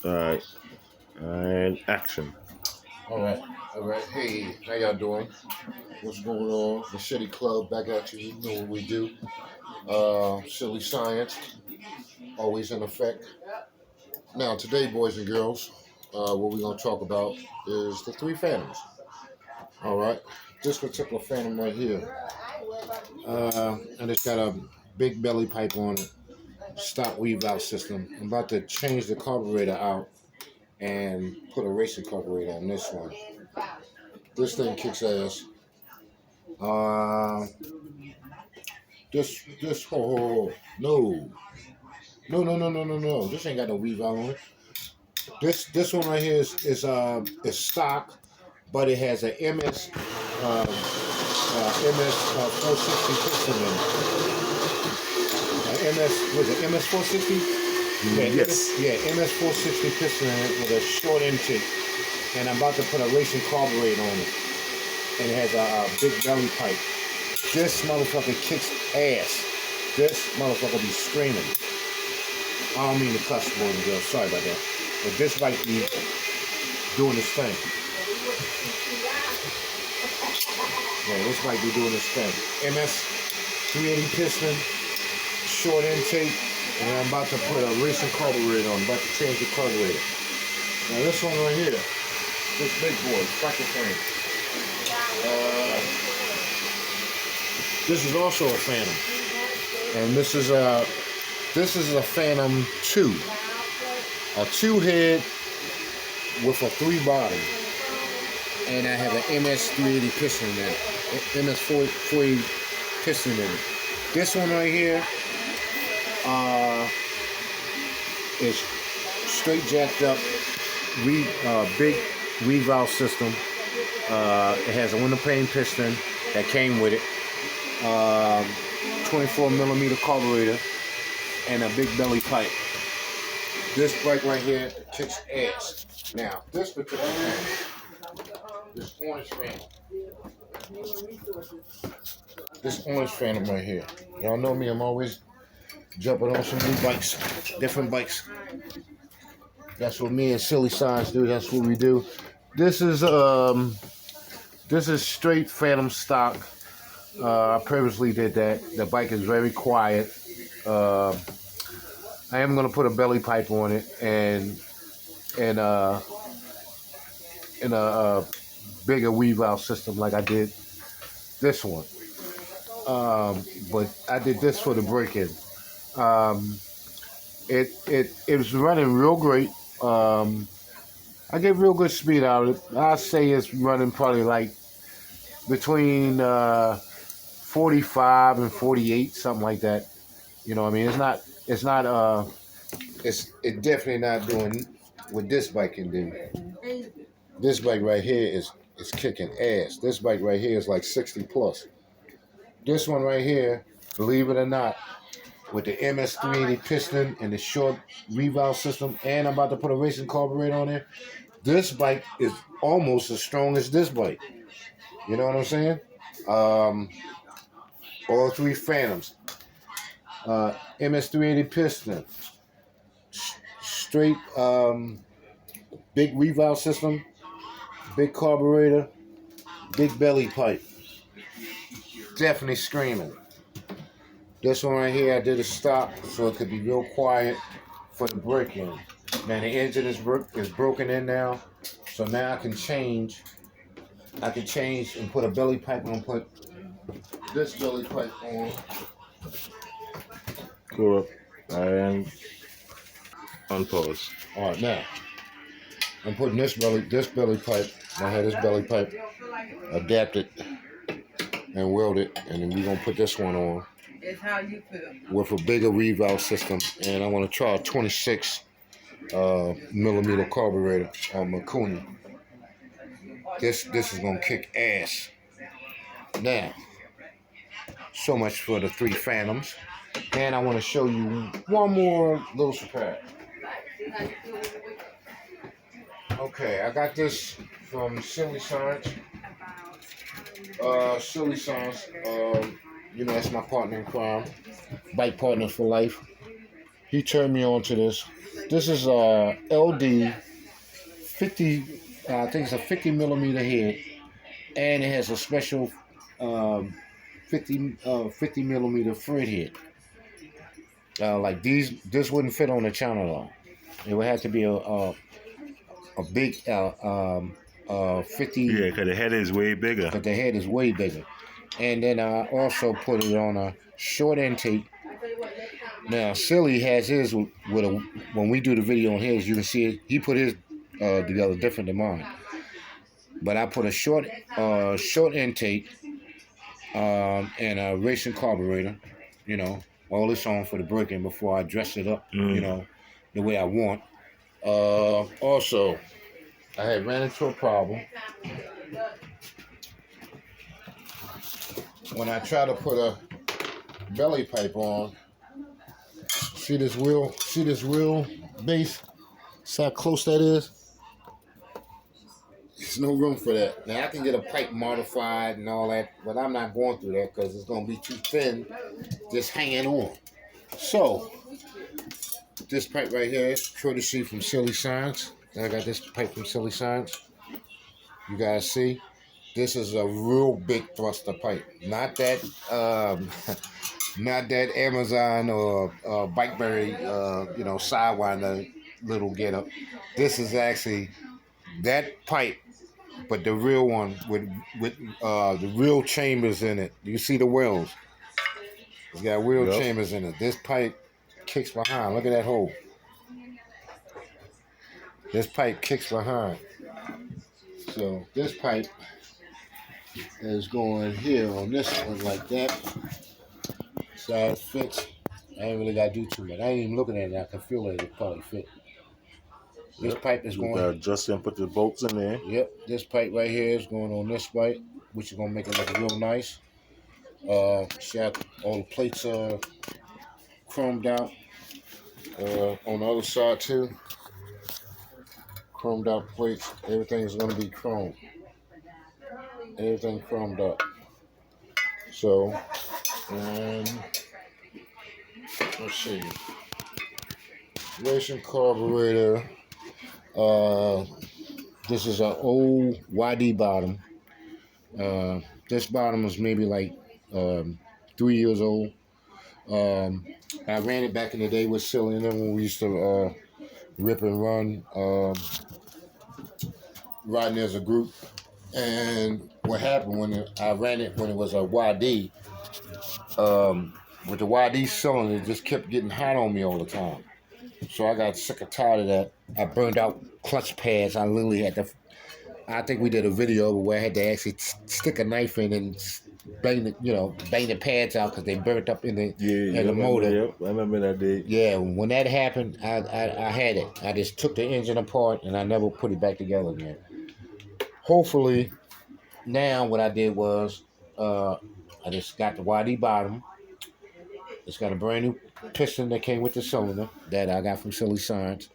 All right. And action. All right, all right. Hey, how y'all doing? What's going on? The City Club back at you. You know what we do. Silly science, always in effect. Now, today, boys and girls, what we're gonna talk about is the three phantoms. All right, this particular phantom right here, and it's got a big belly pipe on it, stop weave out system. I'm about to change the carburetor out and put a racing carburetor on this one. This thing kicks ass. Uh, this no, no. This ain't got no weave out on it. This one right here is stock, but it has a MS 460 piston in it. Was it MS 460? Yes. MS 460 piston in it with a short intake, and I'm about to put a racing carburetor on it, and it has a big belly pipe. This motherfucker kicks ass. This motherfucker be screaming. I don't mean to cuss, boys and girls. Sorry about that. But this bike be doing this thing. Yeah, this bike be doing this thing. MS 380 piston, short intake, and I'm about to put a racing carburetor on. I'm about to change the carburetor. Now this one right here, this big boy, bracket frame. This is also a Phantom, and this is a Phantom 2, a 2-head with a 3 body, and I have an MS 380 piston in it, MS 480 piston in it. This one right here is straight jacked up, big revalve system. It has a window pane piston that came with it. 24 millimeter carburetor and a big belly pipe. This bike right here kicks ass. Now, this particular Phantom, this orange Phantom right here. Y'all know me, I'm always jumping on some new bikes, different bikes. That's what me and Silly Science do. That's what we do. This is straight Phantom stock. I previously did that. The bike is very quiet. I am gonna put a belly pipe on it and a bigger weave out system like I did this one. But I did this for the break-in. It was running real great. I get real good speed out of it. I say it's running probably like between 45 and 48, something like that. You know what I mean? It's definitely not doing what this bike can do. This bike right here is kicking ass. This bike right here is like 60 plus. This one right here, believe it or not, with the MS380 piston and the short revalve system, and I'm about to put a racing carburetor on there, this bike is almost as strong as this bike. You know what I'm saying? All three Phantoms. MS380 piston, straight big revalve system, big carburetor, big belly pipe. Definitely screaming. This one right here, I did a stop so it could be real quiet for the break-in. Now the engine is broken in now, so now I can change. I can change and put a belly pipe on. Put this belly pipe on. Go up and unpause. All right, now I'm putting this belly pipe. I had this belly pipe adapted and welded, and then we're gonna put this one on with a bigger revalve system, and I want to try a 26 millimeter carburetor on Makuni. This is gonna kick ass. Now, so much for the three Phantoms, and I want to show you one more little surprise. Okay, I got this from Silly Science. Silly Science, that's my partner in crime, bike partner for life. He turned me on to this. This is a LD 50. I think it's a 50 millimeter head, and it has a special 50 millimeter Fred head. Like this wouldn't fit on the channel at all. It would have to be a big 50. Yeah, because the head is way bigger. But the head is way bigger. And then I also put it on a short intake. Now Silly has his with a. When we do the video on his, you can see it. He put his together different than mine. But I put a short intake and a racing carburetor. You know, all this on for the braking before I dress it up. You know, the way I want. Also, I had ran into a problem when I try to put a belly pipe on. See this wheel base? See how close that is? There's no room for that. Now I can get a pipe modified and all that, but I'm not going through that because it's going to be too thin just hanging on. So, this pipe right here is courtesy from Silly Science. I got this pipe from Silly Science. You guys see? This is a real big thruster pipe. Not that not that Amazon or Bikeberry Sidewinder little getup. This is actually that pipe, but the real one with the real chambers in it. You see the wheels? It's got wheel chambers in it. This pipe kicks behind. Look at that hole. This pipe kicks behind. So this pipe is going here on this one like that. So it fits. I ain't really got to do too much. I ain't even looking at it. I can feel it. It probably fit. This pipe is going. Adjust and put the bolts in there. Yep. This pipe right here is going on this pipe, which is going to make it look real nice. See how all the plates are chromed out. On the other side too. Chromed out plates. Everything is going to be chrome. Everything chromed up. So, let's see. Racing carburetor. This is an old YD bottom. This bottom was maybe like 3 years old. I ran it back in the day with Silly and them when we used to rip and run, riding as a group. And what happened when I ran it when it was a YD, with the YD cylinder, it just kept getting hot on me all the time. So I got sick and tired of that. I burned out clutch pads. I literally had to, I think we did a video where I had to actually stick a knife in and bang the pads out because they burnt up in the motor. Yep, I remember that day. Yeah, when that happened, I had it. I just took the engine apart and I never put it back together again. Hopefully, now what I did was I just got the YD bottom. It's got a brand new piston that came with the cylinder that I got from Silly Science.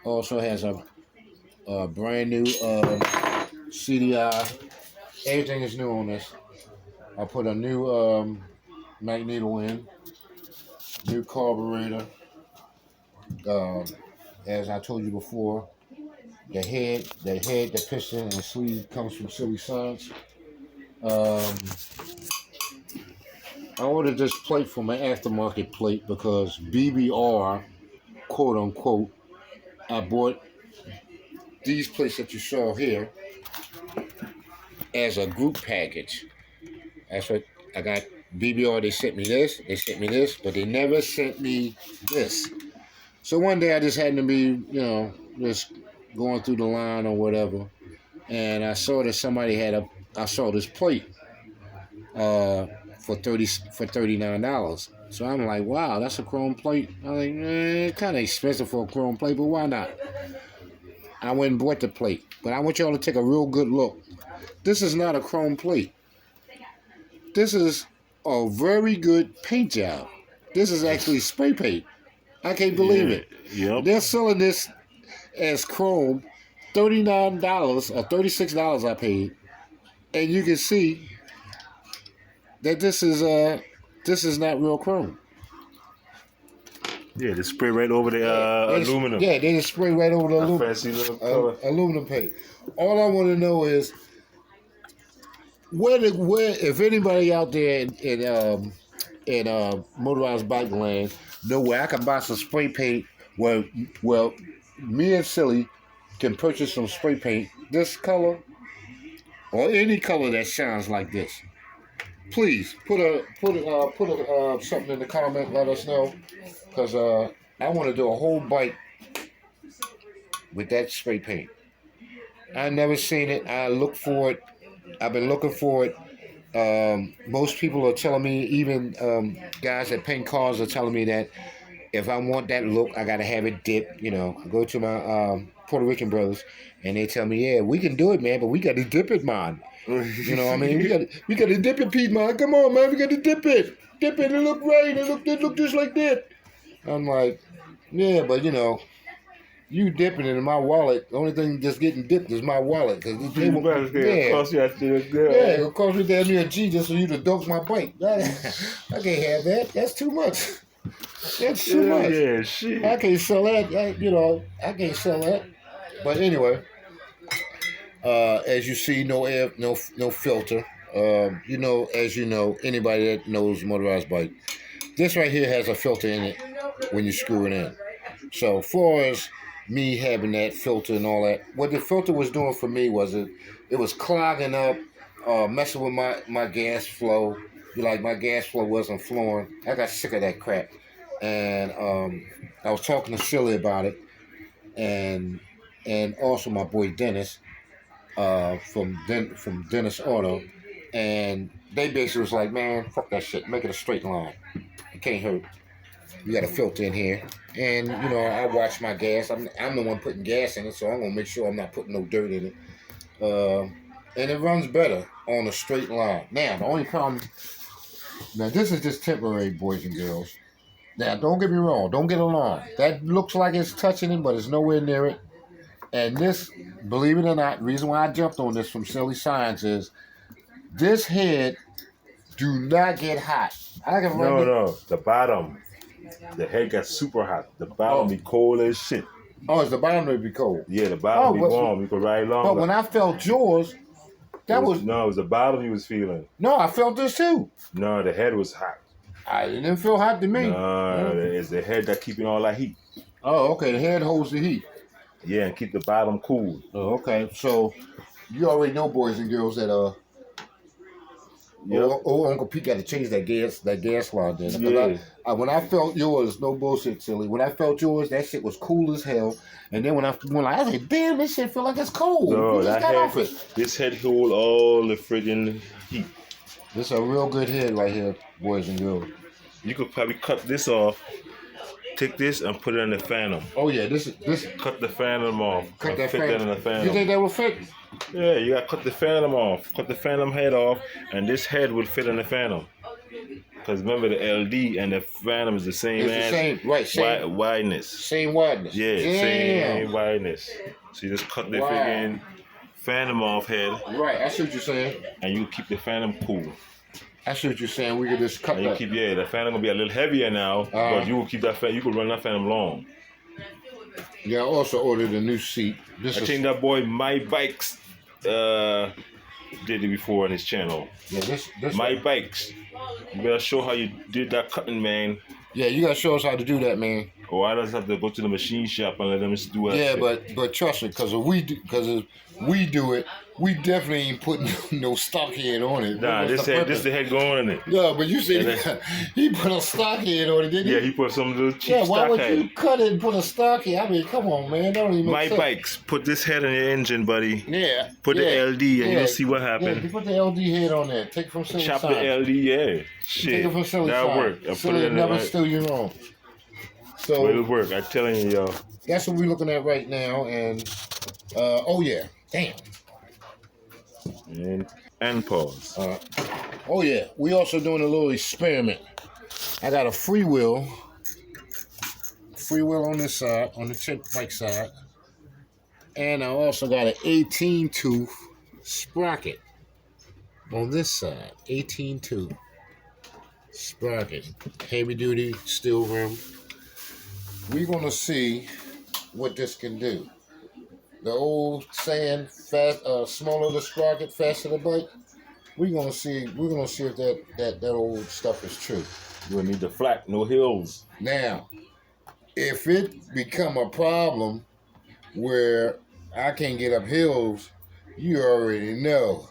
Also has a brand new CDI. Everything is new on this. I put a new magneto in, new carburetor. As I told you before, the head, the piston, and the sleeve comes from Silly Science. I ordered this plate from an aftermarket plate because BBR, quote unquote, I bought these plates that you saw here as a group package. That's what I got. BBR, they sent me this, but they never sent me this. So one day I just happened to be, just going through the line or whatever, and I saw that somebody I saw this plate for $39. So I'm like, wow, that's a chrome plate. I'm like, kind of expensive for a chrome plate, but why not? I went and bought the plate, but I want y'all to take a real good look. This is not a chrome plate. This is a very good paint job. This is actually spray paint. I can't believe it. Yep. They're selling this as chrome, $39 or $36 I paid, and you can see that this is not real chrome. Yeah, they spray right over the aluminum. Yeah, they just spray right over the aluminum. Fancy little color. Aluminum paint. All I want to know is where if anybody out there in motorized bike land know where I can buy some spray paint. Well, me and Silly can purchase some spray paint this color or any color that shines like this. Please put something in the comment. Let us know, because I want to do a whole bike with that spray paint. I never seen it. I look for it. I've been looking for it. Most people are telling me, even guys that paint cars are telling me that if I want that look, I gotta have it dipped. You know, I go to my Puerto Rican brothers, and they tell me, yeah, we can do it, man, but we gotta dip it, man. You know what I mean? We gotta dip it, Pete, man. Come on, man, we gotta dip it. Dip it, it look right. It look just like that. I'm like, yeah, but you know, you dipping it in my wallet. The only thing just getting dipped is my wallet. Cause they It cost you that shit, girl. yeah, it cost me damn near a G just for you to dunk my bike. I can't have that. That's too much. That's too much. Yeah, shit. I can't sell that. I can't sell that. But anyway, as you see, no air, no filter. As you know, anybody that knows motorized bike, this right here has a filter in it when you screw it in. So far as me having that filter and all that, what the filter was doing for me was it was clogging up, messing with my gas flow. Like my gas flow wasn't flowing. I got sick of that crap. And I was talking to Silly about it, and also my boy Dennis from Dennis Auto, and they basically was like, man, fuck that shit, make it a straight line. It can't hurt. You got a filter in here, and I watch my gas. I'm the one putting gas in it, so I'm gonna make sure I'm not putting no dirt in it. And it runs better on a straight line. Now the only problem. Now this is just temporary, boys and girls. Now, don't get me wrong. Don't get alarmed. That looks like it's touching it, but it's nowhere near it. And this, believe it or not, the reason why I jumped on this from Silly Science is this head do not get hot. No. The bottom. The head got super hot. The bottom be cold as shit. Oh, it's the bottom that be cold? Yeah, the bottom be warm. You could ride longer. But when I felt yours, No, it was the bottom you was feeling. No, I felt this too. No, the head was hot. It didn't feel hot to me. No, it's the head that keeping all that heat. Oh, okay. The head holds the heat. Yeah, and keep the bottom cool. Oh, okay. So you already know, boys and girls, that Uncle Pete got to change that gas line then. Yeah. When I felt yours, no bullshit, Silly. When I felt yours, that shit was cool as hell. And then when I was like, damn, this shit feel like it's cold. No, this head hold all the friggin' heat. This is a real good head right here, boys and girls. You could probably cut this off, take this and put it in the Phantom. Oh yeah, this. Cut the Phantom off. Cut that fit Phantom. that in the Phantom. You think that will fit? Yeah, you gotta cut the Phantom off. Cut the Phantom head off, and this head will fit in the Phantom. Because remember, the LD and the Phantom is the same wideness. Same wideness. Yeah, same wideness. So you just cut the friggin' Phantom off head. Right, I see what you're saying. And you keep the Phantom cool. I see what you're saying. We could just cut that. The Phantom gonna be a little heavier now, but you will keep that Phantom. You could run that Phantom long. Yeah, I also ordered a new seat. I think that boy My Bikes did it before on his channel. Yeah, this My Bikes. You better show how you did that cutting, man. Yeah, you gotta show us how to do that, man. Or I just have to go to the machine shop and let them just do it. Yeah, but trust me, because if we do it, we definitely ain't putting no stock head on it. Nah, this the head going in it. Yeah, but you said he put a stock head on it, didn't he? Yeah, he put some little cheap stock head. Yeah, why would you cut it and put a stock head? I mean, come on, man, that don't even make sense. My Bikes, put this head on your engine, buddy. Yeah. Put the LD and you'll see what happens. Yeah, you put the LD head on there. Take it from Silly Chop Science. the LD, yeah. Shit. Take it from Silly That'll Science. work. Silly never steal your own. So it'll work. I'm telling you, y'all. That's what we're looking at right now, and oh yeah, damn. And pause. Oh yeah, we also doing a little experiment. I got a freewheel on this side, on the tip bike side, and I also got an 18 tooth sprocket on this side. 18 tooth sprocket, heavy duty steel rim. we're gonna see what this can do. The old saying, "Fast, smaller the sprocket, faster the bike." We're gonna see. We're gonna see if that old stuff is true. You need the flat, no hills. Now, if it become a problem where I can't get up hills, you already know.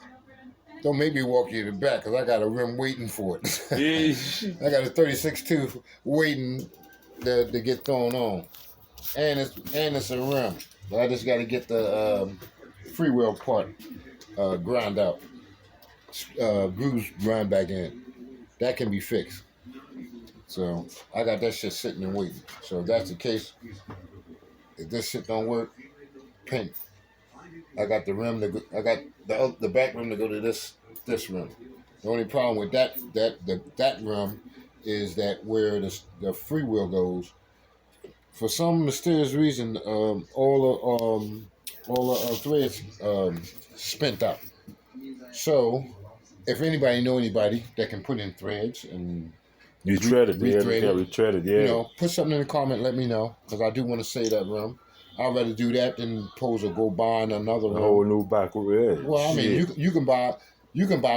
Don't make me walk you to the back because I got a rim waiting for it. I got a 36.2 waiting to get thrown on, and it's a rim. But I just got to get the freewheel part ground out, grooves grind back in. That can be fixed. So I got that shit sitting and waiting. So if that's the case, if this shit don't work, paint. I got the rim to go, I got the back rim to go to this rim. The only problem with that rim is that where the freewheel goes, for some mysterious reason, all the threads spent out. So if anybody know anybody that can put in threads and retread it, yeah. You know, put something in the comment. Let me know because I do want to say that rim. I'd rather do that than pose or go buying another rim. A whole new back rim. Well, I mean, you can buy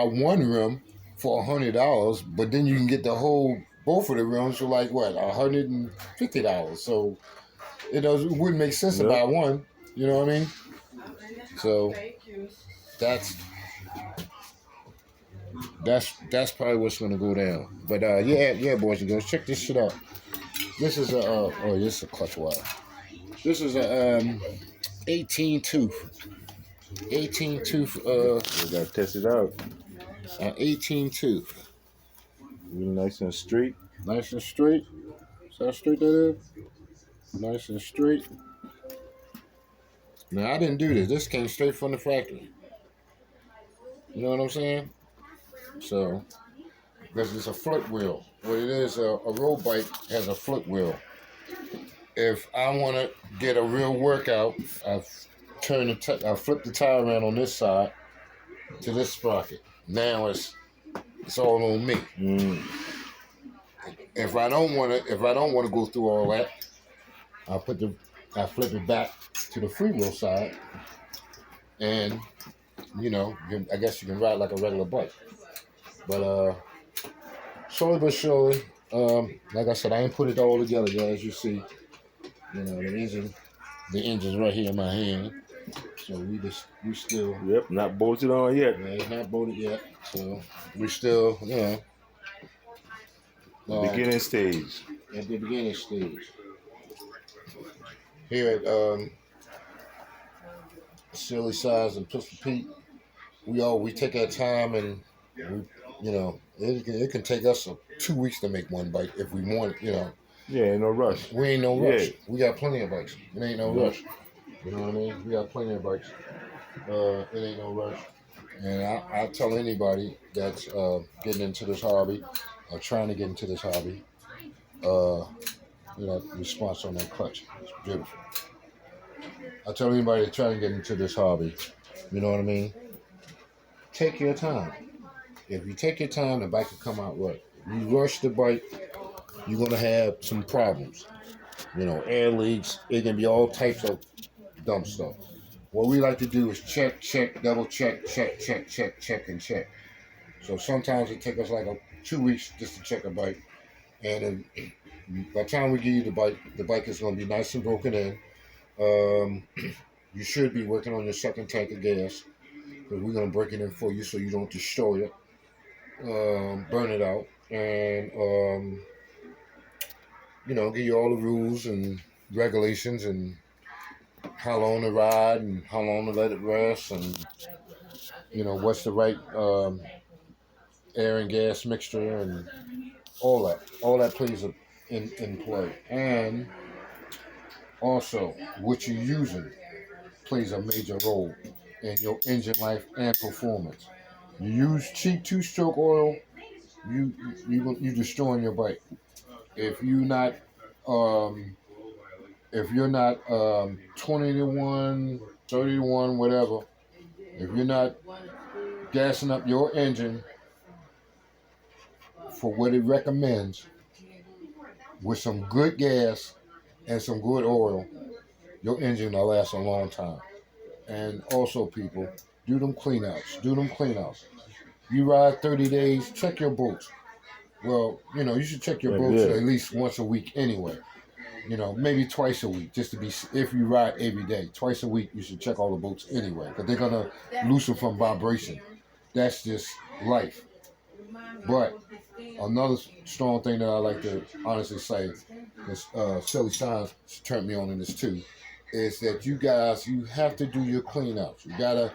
one rim for $100, but then you can get both of the rims for like what, $150. So it wouldn't make sense to buy one. You know what I mean? So that's probably what's gonna go down. But yeah, boys and girls, check this shit out. This is this is a clutch wire. This is a 18 tooth. 18 tooth. We gotta test it out. 18 tooth. Really nice and straight. Nice and straight. See how straight that is? Nice and straight. Now I didn't do this. This came straight from the factory. You know what I'm saying? So, because it's a flip wheel. What it is, a road bike has a flip wheel. If I want to get a real workout, I flip the tire around on this side to this sprocket. Now it's all on me. If I don't want to go through all that, I flip it back to the freewheel side, and I guess you can ride like a regular bike. But slowly but surely, like I said, I ain't put it all together, guys. You see, the engine's right here in my hand. So we still. Yep, not bolted on yet. Yeah, it's not bolted yet. So we still, beginning stage. At the beginning stage. Here at Silly Size and Pistol Pete, we take our time, and it can take us 2 weeks to make one bike if we want it. Yeah, ain't no rush. We ain't no rush. Yeah. We got plenty of bikes. It ain't no rush. You know what I mean? We got plenty of bikes. It ain't no rush. And I tell anybody that's getting into this hobby or trying to get into this hobby, response on that clutch. It's beautiful. I tell anybody that's trying to get into this hobby, you know what I mean? Take your time. If you take your time, the bike will come out right. If you rush the bike, you're going to have some problems. Air leaks. It can be all types of dumb stuff. What we like to do is check, double check, and check. So sometimes it takes us like 2 weeks just to check a bike. And then by the time we give you the bike is going to be nice and broken in. You should be working on your second tank of gas, because we're going to break it in for you so you don't destroy it, burn it out, and give you all the rules and regulations and how long to ride and how long to let it rest, and what's the right air and gas mixture, and all that plays in play. And also what you're using plays a major role in your engine life and performance. You use cheap two-stroke oil, you destroying your bike. If you're not 20 to 1, 30 to 1, whatever, if you're not gassing up your engine for what it recommends with some good gas and some good oil, your engine will last a long time. And also, people, do them cleanouts. Do them cleanouts. You ride 30 days, check your bolts. Well, you should check your bolts at least once a week anyway. Maybe twice a week, just to be, if you ride every day. Twice a week, you should check all the bolts anyway, because they're going to loosen from vibration. That's just life. But another strong thing that I like to honestly say, because Silly Signs turned me on in this too, is that you have to do your clean outs. You got to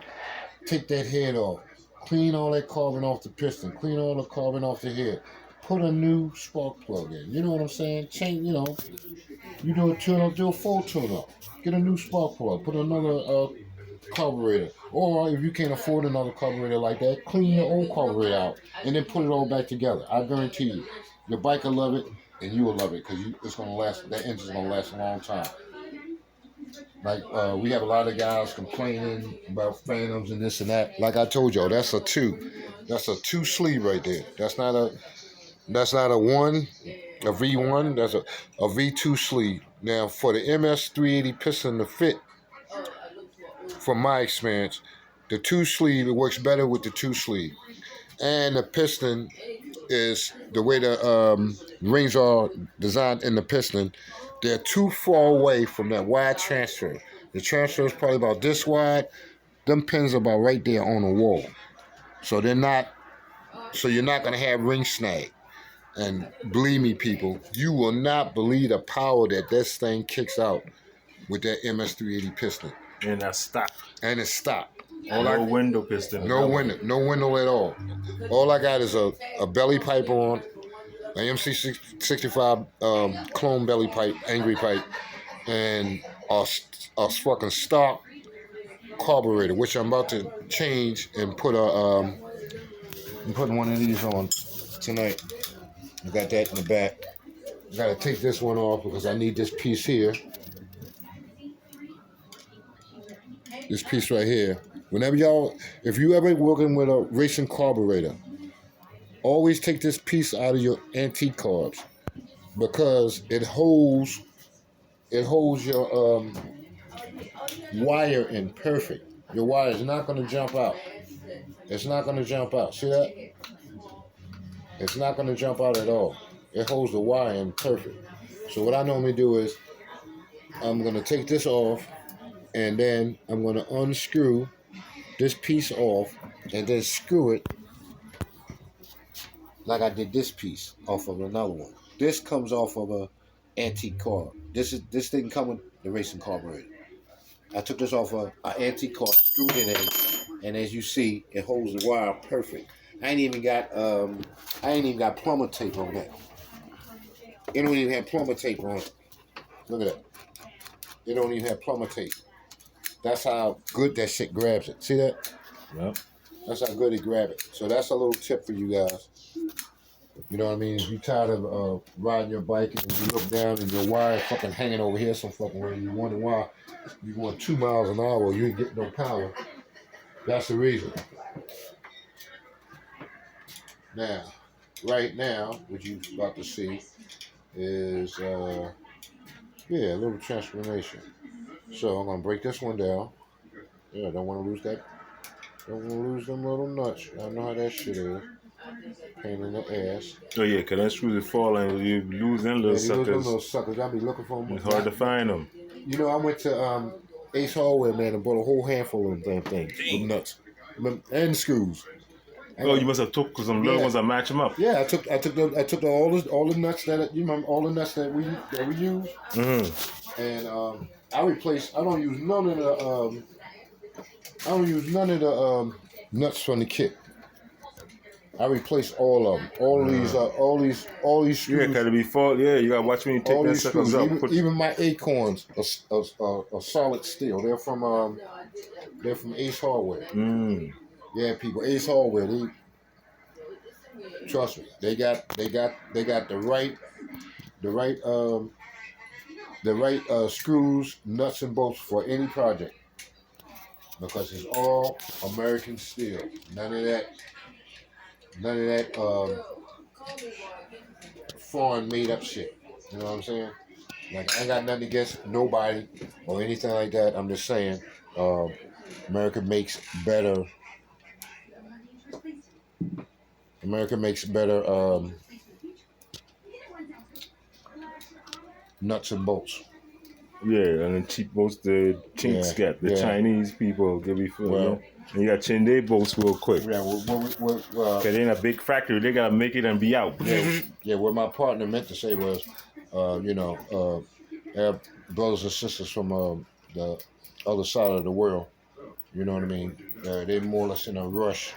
take that head off. Clean all that carbon off the piston. Clean all the carbon off the head. Put a new spark plug in. You know what I'm saying? Change, you do a tune-up, do a full tune-up. Get a new spark plug. Put another carburetor. Or if you can't afford another carburetor like that, clean your old carburetor out and then put it all back together. I guarantee you, your bike will love it and you will love it, because it's going to last. That engine's going to last a long time. Like, we have a lot of guys complaining about phantoms and this and that. Like I told y'all, that's a two sleeve right there. That's not a one, a V1. That's a V2 sleeve. Now, for the MS 380 piston to fit, from my experience, the two sleeve, it works better with the two sleeve. And the piston is, the way the rings are designed in the piston, they're too far away from that wide transfer. The transfer is probably about this wide. Them pins are about right there on the wall. So you're not going to have ring snag. And believe me, people, you will not believe the power that this thing kicks out with that MS380 piston. And that's stock. And it's stock. No window piston. No window at all. All I got is a belly pipe on, an MC65 clone belly pipe, angry pipe, and a fucking stock carburetor, which I'm about to change and put I'm putting one of these on tonight. I got that in the back. I gotta take this one off because I need this piece here. This piece right here. If you ever working with a racing carburetor, always take this piece out of your antique carbs, because it holds your wire in perfect. Your wire is not going to jump out. It's not going to jump out. See that? It's not going to jump out at all. It holds the wire in perfect. So what I normally do is I'm going to take this off, and then I'm going to unscrew this piece off and then screw it like I did this piece off of another one. This comes off of a antique carb. This didn't come with the racing carburetor. I took this off of an antique carb, screwed it in, and as you see, it holds the wire perfect. I ain't even got plumber tape on that. It don't even have plumber tape on it. Look at that. It don't even have plumber tape. That's how good that shit grabs it. See that? Yep. That's how good it grabs it. So that's a little tip for you guys. You know what I mean? If you're tired of riding your bike and you look down and your wire fucking hanging over here some fucking way, you wonder why you're going 2 miles an hour, you ain't getting no power. That's the reason. Now, right now, what you're about to see is, a little transformation. So I'm going to break this one down. Yeah, don't want to lose that. Don't want to lose them little nuts. I know how that shit is. Pain in the ass. Oh yeah, because that screws fall and you lose them little suckers. Them little suckers. I be looking for them. It's hard to find them. You know, I went to Ace Hardware, man, and bought a whole handful of them damn things with nuts and screws. Oh, you must have took some little ones that match them up. Yeah, I took all the nuts that you remember, all the nuts that we use. Mm-hmm. And I don't use none of the nuts from the kit. I replaced all of them. All these screws. Yeah, gotta be fault. Yeah, you gotta watch when you take that suckers up. Even my acorns are solid steel. They're from Ace Hardware. Mm. Yeah, people, Ace Hardware. Trust me, they got the right screws, nuts, and bolts for any project, because it's all American steel. None of that foreign made up shit. You know what I'm saying? Like I ain't got nothing against nobody or anything like that. I'm just saying, America makes better. America makes better nuts and bolts. Yeah, and the cheap boats, the chinks get the Chinese people give me food. Well, and you got chin their boats real quick. Yeah, Cause they in a big factory, they gotta make it and be out. Yeah, what my partner meant to say was, our brothers and sisters from the other side of the world. You know what I mean? They're more or less in a rush.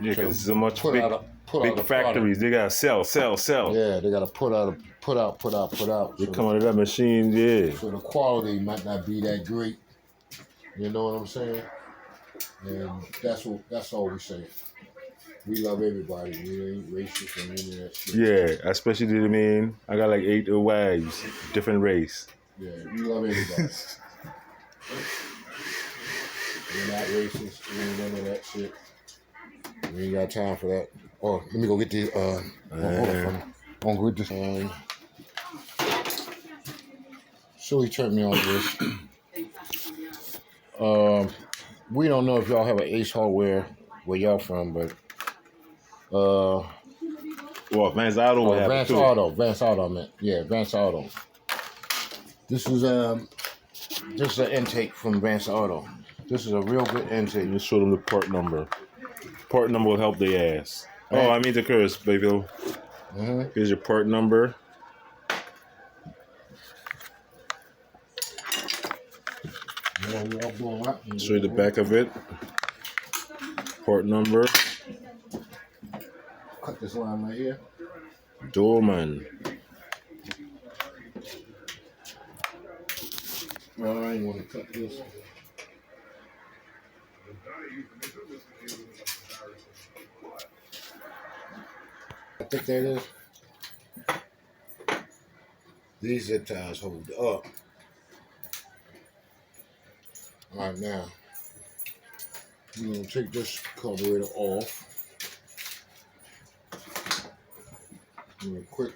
Yeah, because so much big factories. They gotta sell. Yeah, they gotta put out. They come out of that machine, yeah. So the quality might not be that great. You know what I'm saying? And that's all we say. We love everybody. We ain't racist or any of that shit. Yeah, especially I got like 8 wives, different race. Yeah, we love everybody. We're not racist. We ain't none of that shit. We ain't got time for that. Oh, let me go get the I'm gonna get this. Silly turned me on this. We don't know if y'all have an Ace Hardware where y'all from, but well, Vance Auto have Vance too. Vance Auto, man. Yeah, Vance Auto. This is an intake from Vance Auto. This is a real good intake. Just show them the part number. Part number will help their ass. Oh, I mean to curse, baby. Here's your part number. Show you the back of it. Part number. Cut this line right here. Doorman. Well, I ain't want to cut this. I think that is. These zip ties hold up. All right, now we're gonna take this carburetor off. Real quick.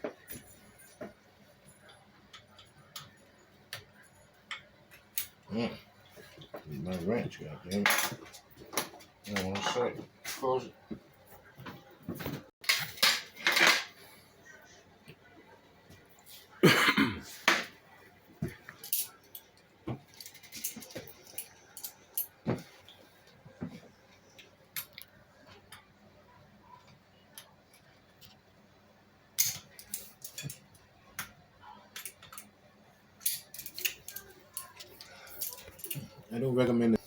My wrench, goddamn. I want to say, close it. I don't recommend it.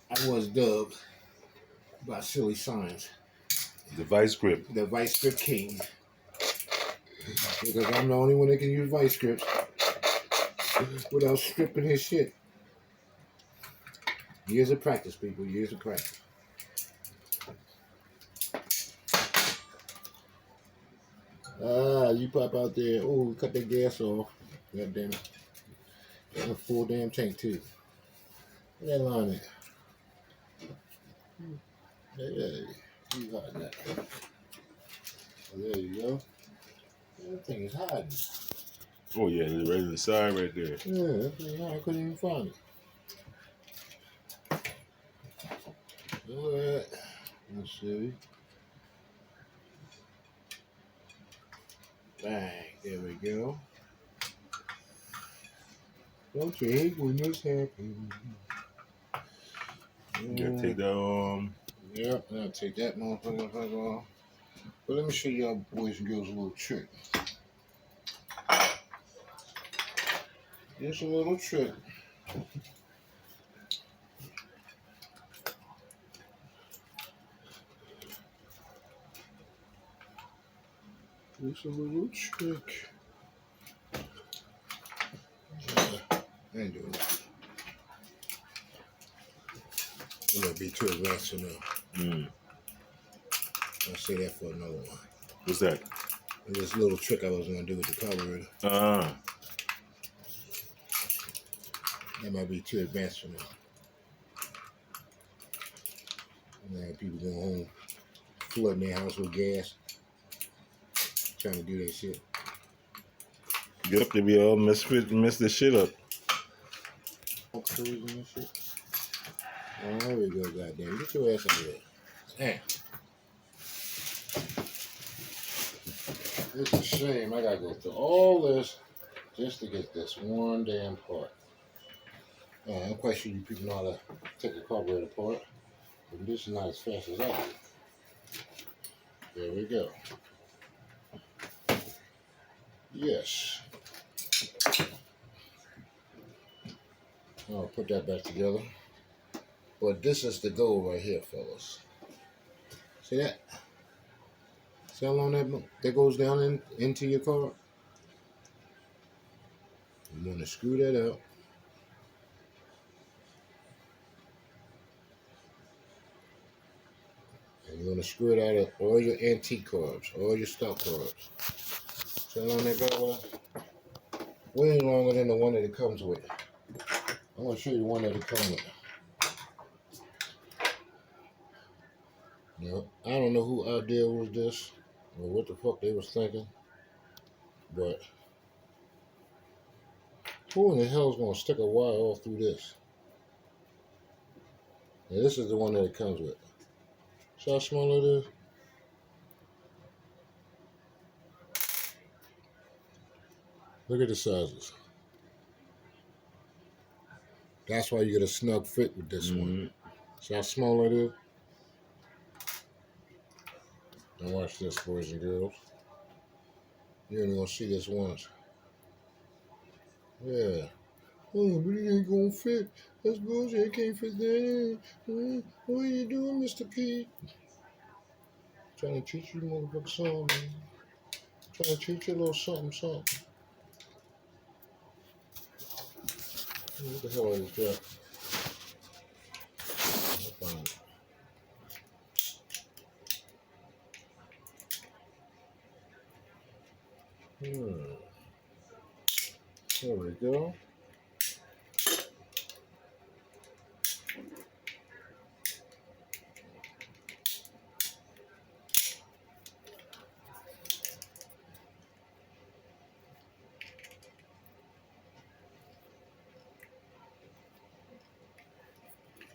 I was dubbed by Silly Science The vice grip. the vice grip king. Because I'm the only one that can use vice grips without stripping his shit. Years of practice, people. Years of practice. You pop out there. Oh, cut that gas off. God damn it. Got a full damn tank, too. Look at that line there. Hey, you got that. There you go. That thing is hiding. Oh yeah, it's right to the side right there. Yeah, that thing hiding. I couldn't even find it. Alright. Let's see. Bang. There we go. Don't you hate when this happens? You gotta take that Yep, I'll take that motherfucker off. But let me show y'all boys and girls a little trick. Just a little trick. Just a little trick. I ain't doing that. It might be too advanced enough. I'll say that for another one. What's that? This little trick I was going to do with the carburetor. That might be too advanced for me. Now people going home, flooding their house with gas, trying to do that shit. Get up there, we all mess this shit up. CRUZAN and shit. Oh, there we go, goddamn. Get your ass over there. Damn. It's a shame I gotta go through all this just to get this one damn part. I'm quite sure you people know how to take a carburetor apart, but this is not as fast as I do. There we go. Yes. I'll put that back together. But this is the goal right here, fellas. See that? See how long that goes down into your car? You want to screw that out. And you want to screw it out of all your antique carbs, all your stock carbs. See how long that goes? Way longer than the one that it comes with. I'm going to show you the one that it comes with. Now, I don't know who idea was this, or what the fuck they was thinking, but who in the hell is going to stick a wire all through this? Now, this is the one that it comes with. See how small it is? Look at the sizes. That's why you get a snug fit with this one. See how small it is? Now watch this, boys and girls. You're only going to see this once. Yeah. Oh, but it ain't going to fit. That's bullshit. It can't fit there. What are you doing, Mr. Pete? Trying to teach you motherfucker something, man. Trying to teach you a little something, something. What the hell is that? I'll find it. There we go.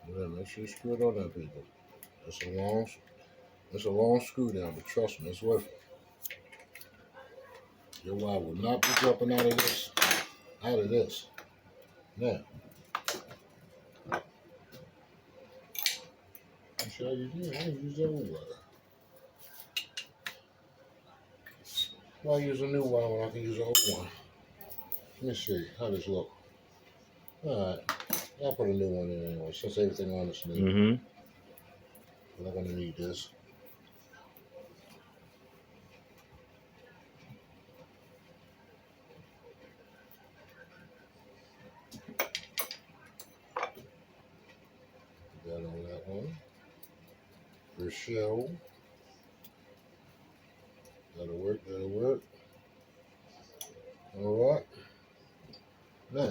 Yeah, make sure you screw it on that, people. It's a long screw down, but trust me, it's worth it. Your wire will not be jumping out of this. Now, I'm sure you do. I use the old wire. Why use a new wire when I can use an old one? Let me see how this look. Alright, I'll put a new one in anyway, since everything on is new. I'm not gonna need this. That on that one. For show. That'll work, that'll work. Alright. Now,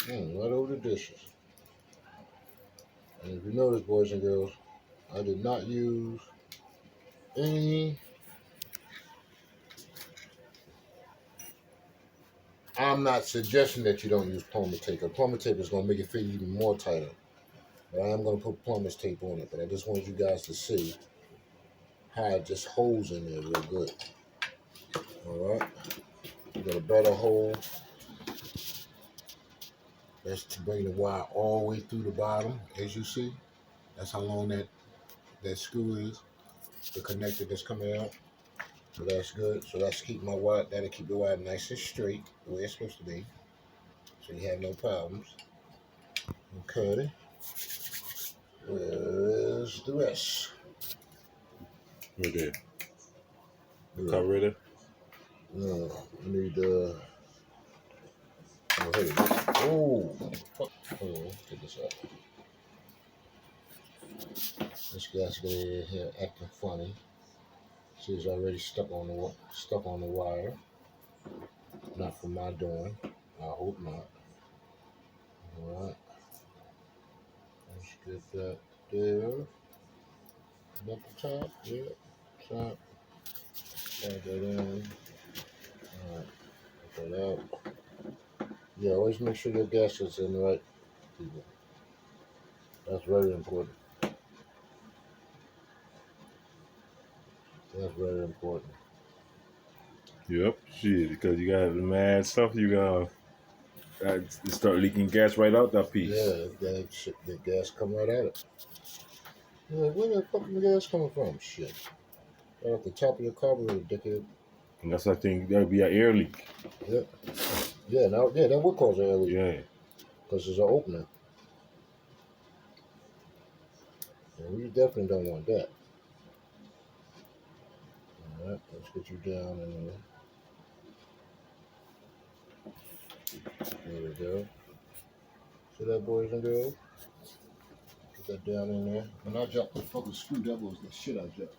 right over the dishes. And if you notice, boys and girls, I did not use any. I'm not suggesting that you don't use plumber's tape. Plumber's tape is going to make it fit even more tighter. But I am going to put plumber's tape on it. But I just want you guys to see how it just holds in there real good. Alright. You got a better hole. That's to bring the wire all the way through the bottom, as you see. That's how long that screw is. The connector that's coming out. So that's good. So that's keep my wire. That'll keep the wire nice and straight, the way it's supposed to be. So you have no problems. Okay. Where's the rest? Right there. The carburetor? No, I need oh, hey. Oh, fuck. Hold on, get this out. This gasket in here acting funny. See, it's already stuck on the wire. Not for my doing. I hope not. All right. Let's get that there. At the top, yeah. Top. Add that in. Alright, put that out. Yeah, always make sure your gas is in the right people. That's very important. That's very important. Yep, shit, because you got mad stuff. You got start leaking gas right out that piece. Yeah, that shit, the gas come right at it. You're like, where the fucking gas coming from? Shit. Right off the top of your carburetor, dickhead. And that's I think that'd be an air leak. Yeah. Yeah, that would cause an air leak. Yeah. Because there's an opening. And we definitely don't want that. Alright, let's get you down in there. There we go. See that, boys and girls? Put that down in there. When I dropped the fucking screwdriver, was the shit I dropped.